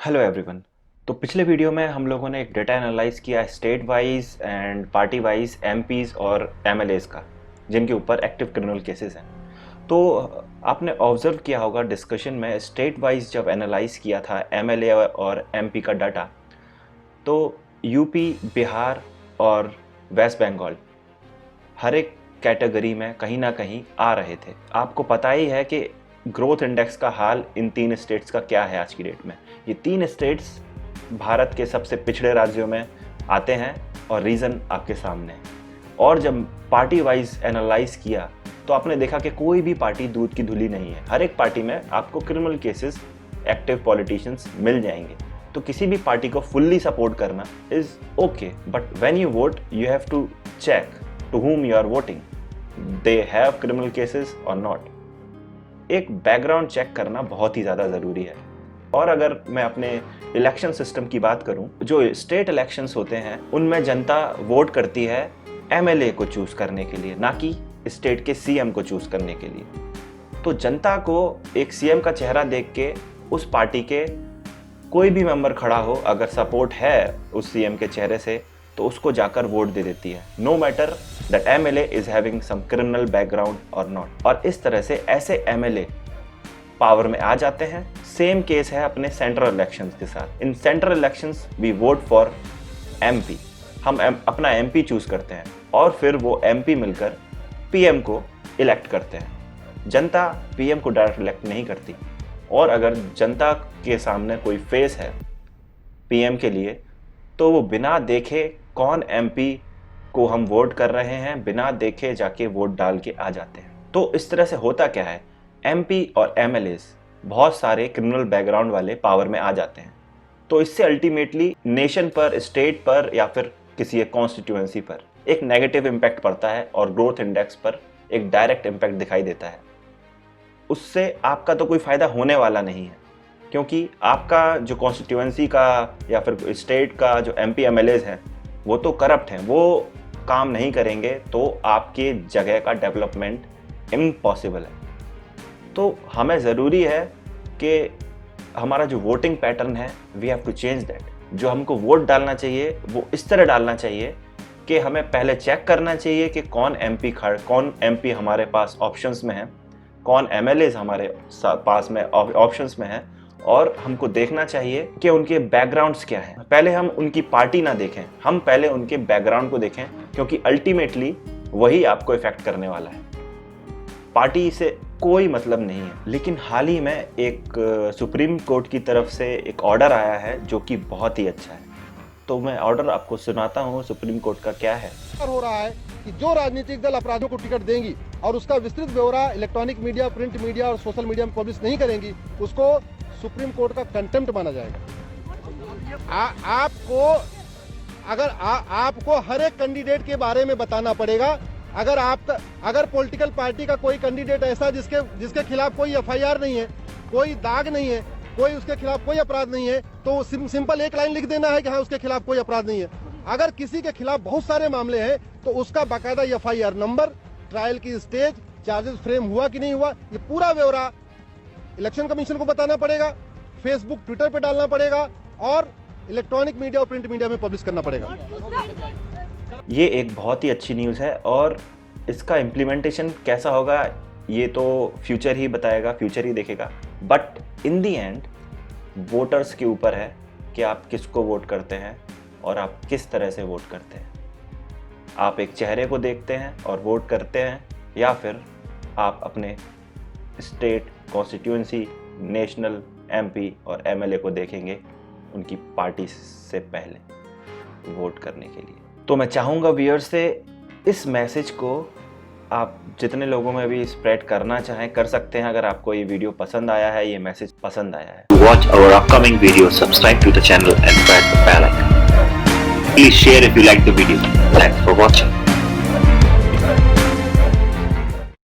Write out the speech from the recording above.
Hello everyone. तो पिछले video में हम लोगों ने एक डेटा एनालाइज किया state wise and party wise MPs और एमएलएज का, जिनके ऊपर एक्टिव क्रिमिनल केसेस हैं। तो आपने ऑब्जर्व किया होगा डिस्कशन में स्टेट वाइज जब एनालाइज किया था एमएलए और एमपी का डाटा, तो यूपी, बिहार और वेस्ट बंगाल हर एक कैटेगरी में कहीं ना कहीं आ रहे थे। आपको पता ही है कि ग्रोथ इंडेक्स का हाल इन तीन स्टेट्स का क्या है आज की डेट में। ये तीन स्टेट्स भारत के सबसे पिछड़े राज्यों में आते हैं और रीज़न आपके सामने है। और जब पार्टी वाइज एनालाइज किया तो आपने देखा कि कोई भी पार्टी दूध की धुली नहीं है। हर एक पार्टी में आपको क्रिमिनल केसेस, एक्टिव पॉलिटिशियंस मिल जाएंगे। तो किसी भी पार्टी को फुल्ली सपोर्ट करना is okay, but when you vote you have to check to whom you are voting, they have criminal cases or not। एक बैकग्राउंड चेक करना बहुत ही ज़्यादा ज़रूरी है। और अगर मैं अपने इलेक्शन सिस्टम की बात करूं, जो स्टेट इलेक्शंस होते हैं उनमें जनता वोट करती है एमएलए को चूज़ करने के लिए, ना कि स्टेट के सीएम को चूज़ करने के लिए। तो जनता को एक सीएम का चेहरा देख के उस पार्टी के कोई भी मेंबर खड़ा हो, अगर सपोर्ट है उस सीएम के चेहरे से, तो उसको जाकर वोट दे देती है, no matter that MLA is having some criminal background और नॉट। और इस तरह से ऐसे एमएलए पावर में आ जाते हैं। सेम केस है अपने सेंट्रल इलेक्शंस के साथ। In central elections we vote for MP, हम अपना एमपी चूज करते हैं और फिर वो एमपी मिलकर पीएम को इलेक्ट करते हैं। जनता पीएम को डायरेक्ट इलेक्ट नहीं करती, और अगर जनता के सामने कोई फेस है पीएम के लिए तो वो बिना देखे कौन एमपी को हम वोट कर रहे हैं, बिना देखे जाके वोट डाल के आ जाते हैं। तो इस तरह से होता क्या है, एमपी और एमएलएज बहुत सारे क्रिमिनल बैकग्राउंड वाले पावर में आ जाते हैं। तो इससे अल्टीमेटली नेशन पर, स्टेट पर या फिर किसी एक कॉन्स्टिट्यूएंसी पर एक नेगेटिव इम्पैक्ट पड़ता है और ग्रोथ इंडेक्स पर एक डायरेक्ट इम्पैक्ट दिखाई देता है। उससे आपका तो कोई फ़ायदा होने वाला नहीं है, क्योंकि आपका जो कॉन्स्टिट्यूएंसी का या फिर स्टेट का जो एमपी एमएलएज हैं वो तो करप्ट हैं, वो काम नहीं करेंगे तो आपके जगह का डेवलपमेंट इम्पॉसिबल है। तो हमें ज़रूरी है कि हमारा जो वोटिंग पैटर्न है we have to change that. जो हमको वोट डालना चाहिए वो इस तरह डालना चाहिए कि हमें पहले चेक करना चाहिए कि कौन एमपी हमारे पास ऑप्शंस में है, कौन एमएलएज हमारे पास में ऑप्शंस में है, और हमको देखना चाहिए कि उनके बैकग्राउंड्स क्या हैं। पहले हम उनकी पार्टी ना देखें, हम पहले उनके बैकग्राउंड को देखें, क्योंकि अल्टीमेटली वही आपको इफेक्ट करने वाला है। पार्टी से कोई मतलब नहीं है। लेकिन हाल ही में एक सुप्रीम कोर्ट की तरफ से एक ऑर्डर आया है जो कि बहुत ही अच्छा है। तो मैं ऑर्डर आपको सुनाता हूँ सुप्रीम कोर्ट का क्या है। हो रहा है कि जो राजनीतिक दल अपराधियों को टिकट देंगी और उसका विस्तृत ब्यौरा इलेक्ट्रॉनिक मीडिया, प्रिंट मीडिया और सोशल मीडिया में पब्लिश नहीं करेंगी, उसको सुप्रीम कोर्ट का कंटेम्प्ट माना जाएगा। आपको हर एक कैंडिडेट के बारे में बताना पड़ेगा। अगर पॉलिटिकल पार्टी का कोई कैंडिडेट ऐसा जिसके खिलाफ कोई एफआईआर नहीं है, कोई दाग नहीं है, कोई उसके खिलाफ कोई अपराध नहीं है, तो सिंपल एक लाइन लिख देना है कि हाँ उसके खिलाफ कोई अपराध नहीं है। अगर किसी के खिलाफ बहुत सारे मामले हैं तो उसका बाकायदा एफआईआर नंबर, ट्रायल की स्टेज, चार्जेस फ्रेम हुआ कि नहीं हुआ, ये पूरा ब्यौरा इलेक्शन कमीशन को बताना पड़ेगा, फेसबुक, ट्विटर पे डालना पड़ेगा और इलेक्ट्रॉनिक मीडिया और प्रिंट मीडिया में पब्लिश करना पड़ेगा। ये एक बहुत ही अच्छी न्यूज़ है, और इसका इम्प्लीमेंटेशन कैसा होगा ये तो फ्यूचर ही बताएगा, फ्यूचर ही देखेगा। But in the and voters के ऊपर है कि आप किसको वोट करते हैं और आप किस तरह से वोट करते हैं। आप एक चेहरे को देखते हैं और वोट करते हैं, या फिर आप अपने स्टेट, कॉन्स्टिट्यूएंसी, नेशनल, एमपी और एमएलए को देखेंगे उनकी पार्टी से पहले वोट करने के लिए। तो मैं चाहूँगा व्यूअर्स से इस मैसेज को आप जितने लोगों में भी स्प्रेड करना चाहें कर सकते हैं। अगर आपको ये वीडियो पसंद आया है, ये मैसेज पसंद आया है, To watch our upcoming videos, subscribe to the channel and press the bell icon. Please share if you like the video. Thanks for watching.